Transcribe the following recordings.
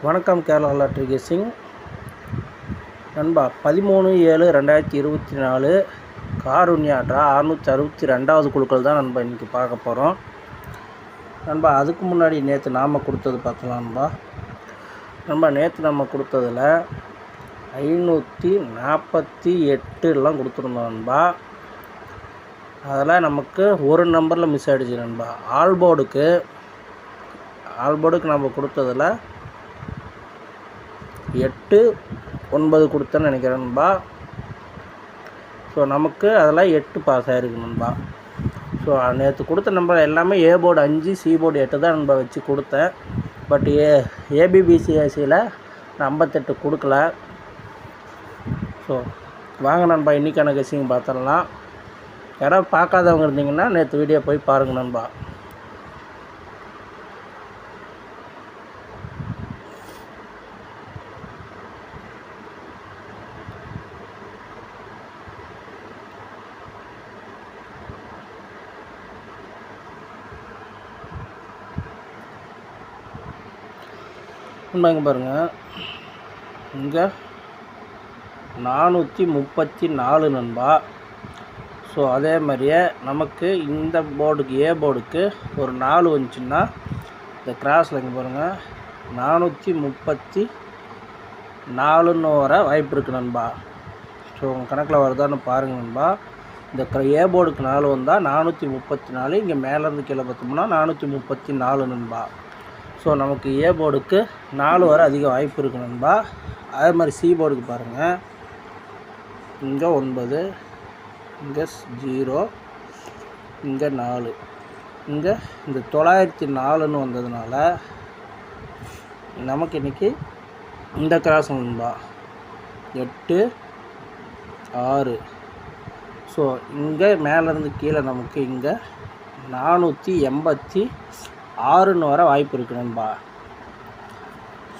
வணக்கம் கேரளா எலக்ட்ரிக் கேசிங் நண்பா. 13/7/2024 காருண்யா ட்ரா 662வது குழுக்கள் தான் நண்பா இன்றைக்கி பார்க்க போகிறோம் நண்பா. அதுக்கு முன்னாடி நேற்று நாம் கொடுத்தது பார்க்கலாம் நண்பா. நேற்று நம்ம கொடுத்ததில் 548 கொடுத்துருந்தோம் நண்பா. அதில் நமக்கு ஒரு நம்பரில் மிஸ் ஆகிடுச்சு நண்பா. ஆல்போர்டுக்கு நம்ம கொடுத்ததில் 8 9 கொடுத்தேன்னு நினைக்கிறேன் நண்பா. ஸோ நமக்கு அதில் 8 பாஸ் ஆகிருக்கு நண்பா. ஸோ நேற்று கொடுத்த நம்பர் எல்லாமே ஏ போர்டு 5 சி போர்டு 8 தான் நண்பா வச்சு கொடுத்தேன். பட் ஏபிபிசிஎஸ்சியில் நான் 58 கொடுக்கல. ஸோ வாங்க நண்பா, இன்றைக்கான கெஸ்ஸிங் பார்த்துடலாம். யாராவது பார்க்காதவங்க இருந்தீங்கன்னா நேற்று வீடியோ போய் பாருங்கள் நண்பா. இங்கே பாருங்கள், இங்கே 434 நண்பா. ஸோ அதே மாதிரியே நமக்கு இந்த போர்டுக்கு ஏ போர்டுக்கு ஒரு 4 வந்துச்சுன்னா இந்த கிராஸில் இங்கே பாருங்கள் 434 வர வாய்ப்பு இருக்குது நண்பா. ஸோ உங்கள் கணக்கில் வருதான்னு பாருங்கள் நண்பா. இந்த ஏ போர்டுக்கு 4 வந்தால் 434, இங்கே மேலேருந்து கீழே பார்த்தோம்னா 434 நண்பா. ஸோ நமக்கு ஏ போர்டுக்கு 4 வர அதிக வாய்ப்பு இருக்குது நண்பா. அதே மாதிரி சி போர்டுக்கு பாருங்கள், இங்கே 9, இங்கே 0, இங்கே 4, இங்கே இந்த 904 வந்ததுனால நமக்கு இன்றைக்கி இந்த கிராஸ் நண்பா 8 6. ஸோ இங்கே மேலேருந்து கீழே நமக்கு இங்கே 486 வர வாய்ப்பு இருக்குது நண்பா.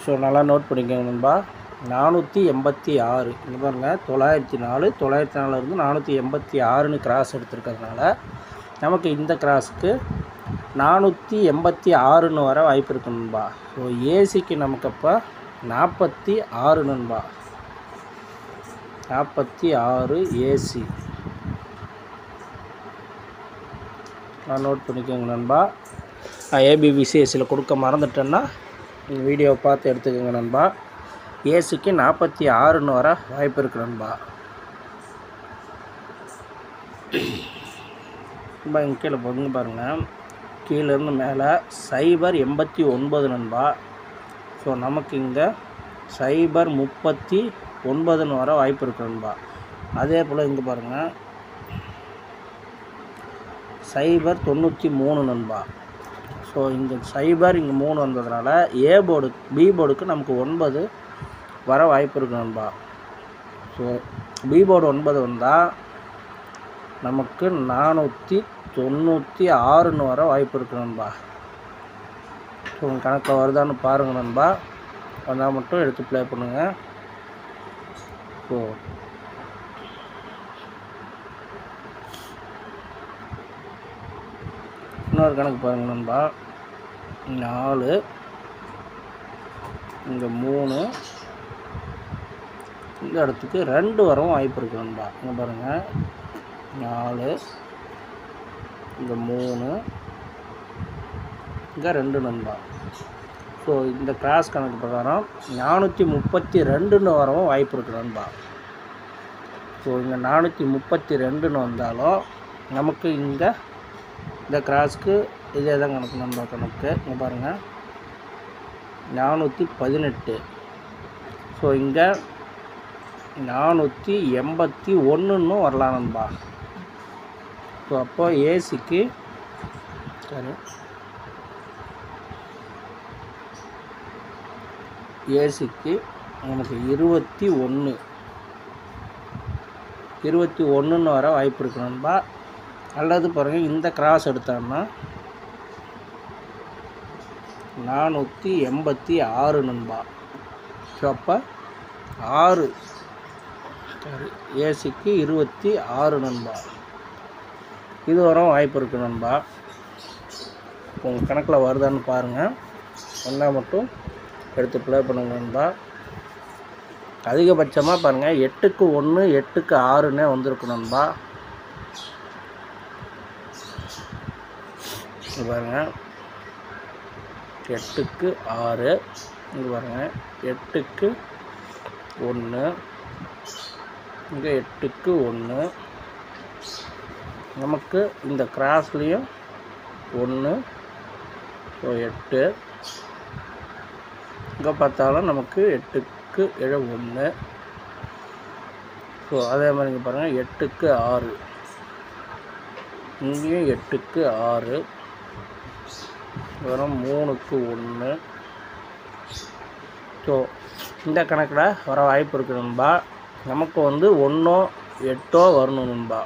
ஸோ நல்லா நோட் பண்ணிக்கோங்க நண்பா. 486 இங்கே பாருங்கள், 904 இருந்து 486 கிராஸ் எடுத்துருக்கிறதுனால நமக்கு இந்த கிராஸுக்கு 486 வர வாய்ப்பு இருக்குது நண்பா. ஸோ ஏசிக்கு நமக்கு அப்போ 46 நண்பா. 46 ஏசி நான் நோட் பண்ணிக்கோங்க நண்பா. நான் ஏபிபிசிஎஸ்சியில் கொடுக்க மறந்துட்டேன்னா நீங்கள் வீடியோவை பார்த்து எடுத்துக்கோங்க நண்பா. ஏசிக்கு 46 வர வாய்ப்பு இருக்குது நண்பா. நண்பா இங்கே கீழே போங்க பாருங்கள், கீழேருந்து மேலே 089 நண்பா. ஸோ நமக்கு இங்கே 039 வர வாய்ப்பு இருக்குது நண்பா. அதே போல் இங்கே பாருங்கள் 093 நண்பா. ஸோ இங்கே 0 இங்கே 3 வந்ததுனால ஏ போர்டு பி போர்டுக்கு நமக்கு 9 வர வாய்ப்பு இருக்குது நண்பா. ஸோ பி போர்டு 9 வந்தால் நமக்கு 496 வர வாய்ப்பு இருக்குது நண்பா. ஸோ உங்கள் கணக்கில் வருதான்னு பாருங்கள் நண்பா. வந்தால் மட்டும் எடுத்து ப்ளே பண்ணுங்கள். ஸோ இன்னொரு கணக்கு பாருங்கள் நண்பா. 4 இங்கே 3, இந்த இடத்துக்கு 2 வரவும் வாய்ப்பு இருக்குது நண்பா. இங்கே பாருங்கள் 4 இங்கே 3 இங்கே 2 நண்பா. ஸோ இந்த கிராஸ் கணக்கு பிரகாரம் 432 வரவும் வாய்ப்பு இருக்குது நண்பா. ஸோ இங்கே 432 வந்தாலும் நமக்கு இங்கே இந்த கிராஸ்க்கு இதே தான் கணக்கு நண்பா. கணக்கு இங்கே பாருங்கள் 418. ஸோ இங்கே 481 வரலாம் நண்பா. ஸோ அப்போ ஏசிக்கு நமக்கு 21 வர வாய்ப்பு இருக்குது நண்பா. அல்லது பாருங்கள் இந்த கிராஸ் எடுத்தோம்னா 486 நண்பா. ஸோ அப்போ 6 ஏசிக்கு 26 நண்பா. இது வரும் வாய்ப்பு இருக்குது நண்பா. உங்கள் கணக்கில் வருதான்னு பாருங்கள். வந்தால் மட்டும் எடுத்து ப்ளே பண்ணுங்க நண்பா. அதிகபட்சமாக பாருங்கள் 8க்கு 1 8க்கு 6ன்னே வந்திருக்கு நண்பா. இங்கே பாருங்கள் 8க்கு 6, இங்கே பாருங்கள் 8க்கு 1, இங்கே 8க்கு 1. நமக்கு இந்த கிராஸ்லேயும் 1, ஸோ 8. இங்கே பார்த்தாலும் நமக்கு 8க்கு 1. ஸோ அதே மாதிரி இங்கே பாருங்கள் 8க்கு 6, இங்கேயும் 8க்கு 6, வெறும் 3க்கு 1. ஸோ இந்த கணக்கில் வர வாய்ப்பு இருக்குது நண்பா. நமக்கு வந்து 1 8 வரணும் நண்பா.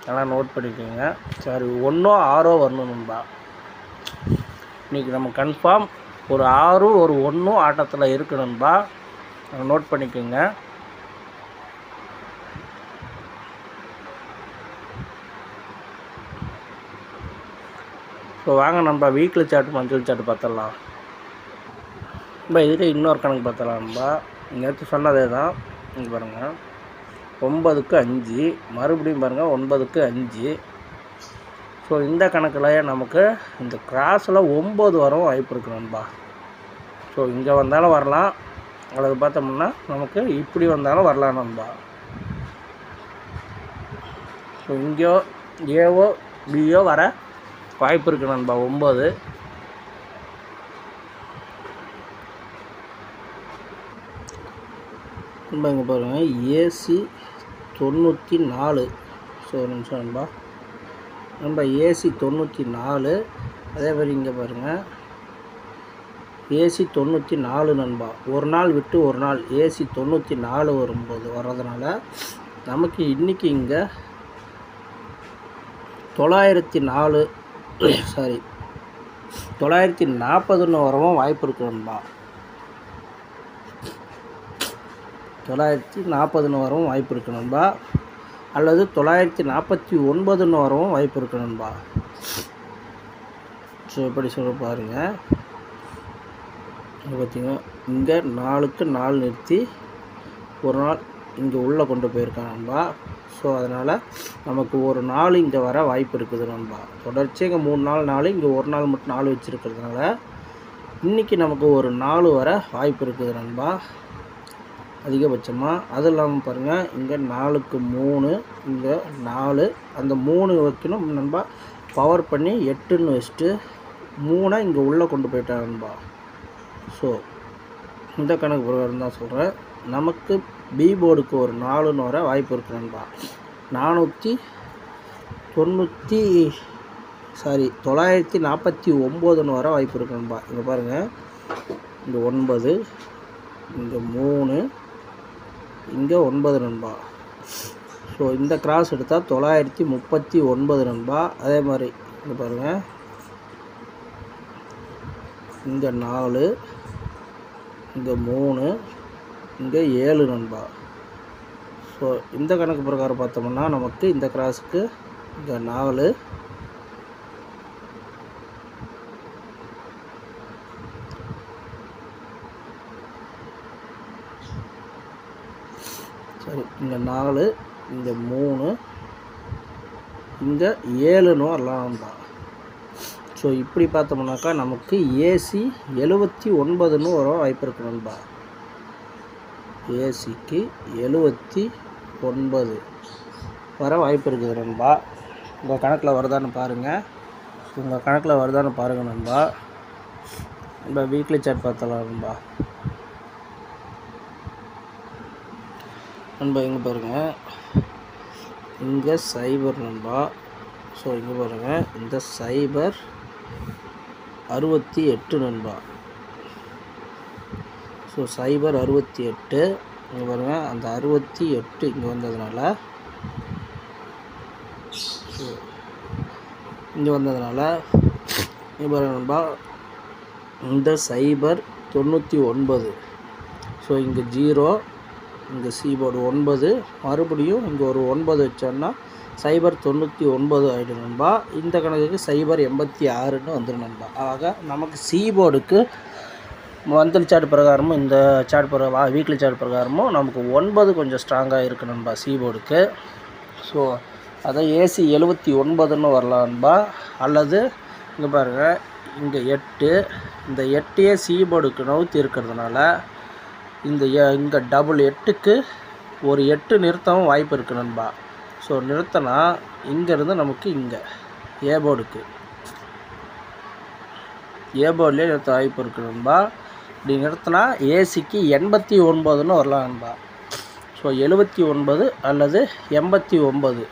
நல்லா நோட் பண்ணிக்கோங்க. சரி 1 6 வரணும் நண்பா. இன்றைக்கி நம்ம கன்ஃபார்ம் ஒரு 6 ஒரு 1 ஆட்டத்தில் இருக்கு நண்பா. நோட் பண்ணிக்கோங்க. ஸோ வாங்க நண்பா வீக்லி சார்ட் மந்த்லி சார்ட் பார்த்துடலாம். இப்போ இதில் இன்னொரு கணக்கு பார்த்துடலாம் நண்பா. நேற்று சொன்னதே தான். இங்கே பாருங்கள் 9க்கு 5, மறுபடியும் பாருங்கள் 9க்கு 5. ஸோ இந்த கணக்கில் நமக்கு இந்த கிராஸில் 9 வரவும் வாய்ப்பு இருக்குது நண்பா. ஸோ இங்கே வந்தாலும் வரலாம், அல்லது பார்த்தோம்னா நமக்கு இப்படி வந்தாலும் வரலாம் நண்பா. ஸோ இங்கேயோ ஏவோ பியோ வர வாய்ப்பு இருக்குது நண்பா 9. நண்பா இங்கே பாருங்கள் ஏசி 94. ஸோ ஒரு நிமிஷம் நண்பா. நண்பா ஏசி 94. அதே மாதிரி இங்கே பாருங்கள் ஏசி 94 நண்பா. ஒரு நாள் விட்டு ஒரு நாள் ஏசி 94 வரும்போது வர்றதுனால நமக்கு இன்றைக்கி இங்கே 940 வரவும் வாய்ப்பு இருக்குது நண்பா. 940 வரவும் வாய்ப்பு இருக்குது நண்பா. அல்லது 949 வரவும் வாய்ப்பு இருக்குது நண்பா. ஸோ எப்படி சொல்ல பாருங்கள். பார்த்திங்கன்னா இங்கே 4க்கு 4 நிறுத்தி ஒரு நாள் இங்கே உள்ளே கொண்டு போயிருக்காங்க நண்பா. ஸோ அதனால் நமக்கு ஒரு நாள் இங்கே வர வாய்ப்பு இருக்குது நண்பா. தொடர்ச்சியாக இங்கே 3 நாள் 4, இங்கே ஒரு நாள் மட்டும் 4 வச்சுருக்கிறதுனால இன்றைக்கி நமக்கு ஒரு 4 வர வாய்ப்பு இருக்குது நண்பா அதிகபட்சமாக. அது இல்லாமல் பாருங்கள் இங்கே 4க்கு 3, இங்கே 4, அந்த 3 வைக்கணும் நண்பா. பவர் பண்ணி 8ன்னு வச்சுட்டு 3 இங்கே உள்ளே கொண்டு போயிட்டாங்க நண்பா. ஸோ இந்த கணக்கு பிரகாரம் தான் சொல்கிறேன். நமக்கு பி போர்டுக்கு ஒரு 4ன்னு வர வாய்ப்பு இருக்குது நண்பா. 949 வர வாய்ப்பு இருக்குது நண்பா. இங்கே பாருங்கள் இங்கே 9, இங்கே 3, இங்கே 9 நண்பா. ஸோ இந்த கிராஸ் எடுத்தால் 939 நண்பா. அதே மாதிரி இங்கே பாருங்கள் இங்கே 4, இங்கே 3, இங்கே 7 நண்பா. ஸோ இந்த கணக்கு பிரகாரம் பார்த்தோம்னா நமக்கு இந்த கிராஸுக்கு இங்கே 4, சரி இங்கே 4, இங்கே 3, இங்கே 7ன்னு வரலாம் நண்பா. ஸோ இப்படி பார்த்தோம்னாக்கா நமக்கு ஏசி 79ன்னு வர வாய்ப்பு இருக்குது நண்பா. ஏசிக்கு 79 வர வாய்ப்பு இருக்குது நண்பா. உங்கள் கணக்கில் வருதான்னு பாருங்கள். நண்பா. நம்ம வீக்லி சார்ட் பார்த்தலாம் நண்பா. இங்கே பாருங்கள் இங்கே சைபர் நண்பா. ஸோ இங்கே பாருங்கள் இந்த சைபர் 68 நண்பா. ஸோ சைபர் 68 இங்கே பாருங்கள் அந்த 68 இங்கே வந்ததுனால இங்கே பாருங்கள் நண்பா இந்த சைபர் 99. ஸோ இங்கே 0, இங்கே சீபோர்டு 9, மறுபடியும் இங்கே ஒரு 9 வச்சோன்னா சைபர் 99 ஆகிடும் நண்பா. இந்த கணக்குக்கு சைபர் 86ன்னு வந்துடும் நண்பா. ஆக நமக்கு சீபோர்டுக்கு மந்த்லி சார்ட் பிரகாரமும் இந்த சார்ட் வீக்லி சார்ட் பிரகாரமும் நமக்கு 9 கொஞ்சம் ஸ்ட்ராங்காக இருக்குது நண்பா சி போர்டுக்கு. ஸோ அதான் ஏசி 79ன்னு வரலாம் நண்பா. அல்லது இங்கே பாருங்கள், இங்கே 8, இந்த 8 சி போர்டுக்கு நவுத்தி இருக்கிறதுனால இங்கே டபுள் 8க்கு ஒரு 8 நிறுத்தவும் வாய்ப்பு இருக்குது நண்பா. ஸோ நிறுத்தினா இங்கேருந்து நமக்கு இங்கே ஏ போர்ட்லேயே நிறுத்த வாய்ப்பு இருக்குது நண்பா. இப்படி நிறுத்தினா ஏசிக்கு 89ன்னு வரலாம் நண்பா. ஸோ 79 அல்லது 89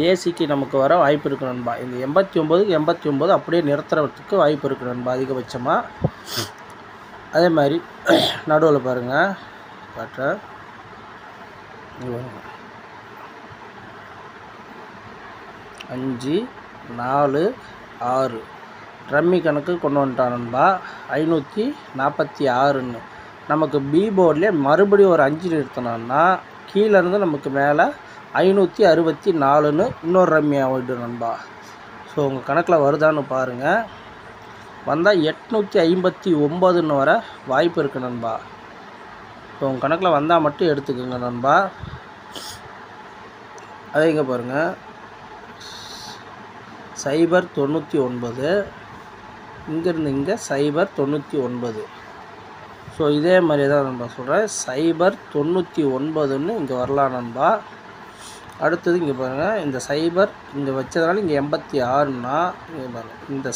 ஏசிக்கு நமக்கு வர வாய்ப்பு இருக்குது நண்பா. இந்த 89க்கு 89 அப்படியே நிறுத்துறதுக்கு வாய்ப்பு இருக்குது நண்பா அதிகபட்சமாக. அதே மாதிரி நடுவில் பாருங்கள் காட்டுறேன், 5 4 6 ரம்மி கணக்கு கொண்டு வந்துட்டான் நண்பா. 546ன்னு நமக்கு பி போர்ட்லேயே மறுபடியும் ஒரு 5 நிறுத்தினோன்னா கீழேருந்து நமக்கு மேலே 564ன்னு இன்னொரு ரம்மி ஆகிடும் நண்பா. ஸோ உங்கள் கணக்கில் வருதான்னு பாருங்கள். வந்தால் 859ன்னு வர வாய்ப்பு இருக்குது நண்பா. ஸோ உங்கள் கணக்கில் வந்தால் மட்டும் எடுத்துக்கோங்க நண்பா. அதே இங்கே பாருங்கள், 099, இங்கேருந்து இங்கே 099. ஸோ இதே மாதிரி தான் நண்பா சொல்கிறேன், 099ன்னு இங்கே வரலாம் நண்பா. அடுத்தது இங்கே பாருங்கள், இந்த 0 இங்கே வச்சதுனால இங்கே 86ன்னா இங்கே பாருங்கள், இந்த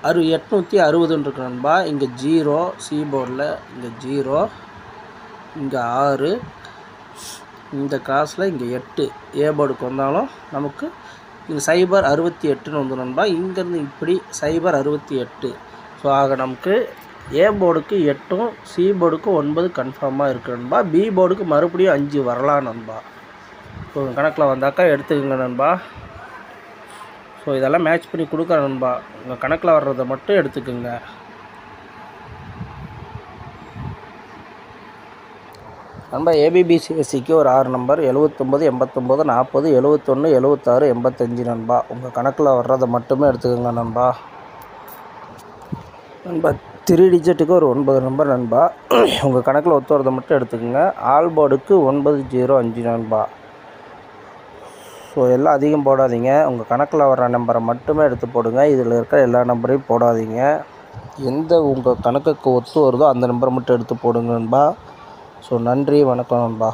860ன்னு இருக்கு நண்பா. இங்கே 0 சி போர்டில், இங்கே 0, இங்கே 6, இந்த கிராஸில் இங்கே 8 ஏ போர்டுக்கு வந்தாலும் நமக்கு இங்கே 068ன்னு வந்து நண்பா. இங்கேருந்து இப்படி 068. ஸோ ஆக நமக்கு ஏ போர்டுக்கு 8ம் சி போர்டுக்கு 9 கன்ஃபார்மாக இருக்குது நண்பா. பி போர்டுக்கு மறுபடியும் 5 வரலாம் நண்பா. ஸோ கணக்கில் வந்தாக்கா எடுத்துக்கோங்க நண்பா. ஸோ இதெல்லாம் மேட்ச் பண்ணி கொடுக்குறேன் நண்பா. உங்கள் கணக்கில் வர்றதை மட்டும் எடுத்துக்கோங்க நண்பா. ஏபிபிசிஎஸ்சிக்கு ஒரு 6 நம்பர் 79 89 40 71 76 85 நண்பா. உங்கள் கணக்கில் வர்றதை மட்டுமே எடுத்துக்கோங்க நண்பா. நண்பா 3 டிஜிட்டுக்கு ஒரு 9 நம்பர் நண்பா. உங்கள் கணக்கில் ஒத்து வரதை மட்டும் எடுத்துக்கோங்க. ஆல் போர்டுக்கு 905 நண்பா. ஸோ எல்லாம் அதிகம் போடாதீங்க, உங்கள் கணக்கில் வர்ற நம்பரை மட்டுமே எடுத்து போடுங்க. இதில் இருக்கிற எல்லா நம்பரையும் போடாதீங்க. எந்த உங்கள் கணக்குக்கு ஒத்து வருதோ அந்த நம்பரை மட்டும் எடுத்து போடுங்க நண்பா. ஸோ நன்றி, வணக்கம் நண்பா.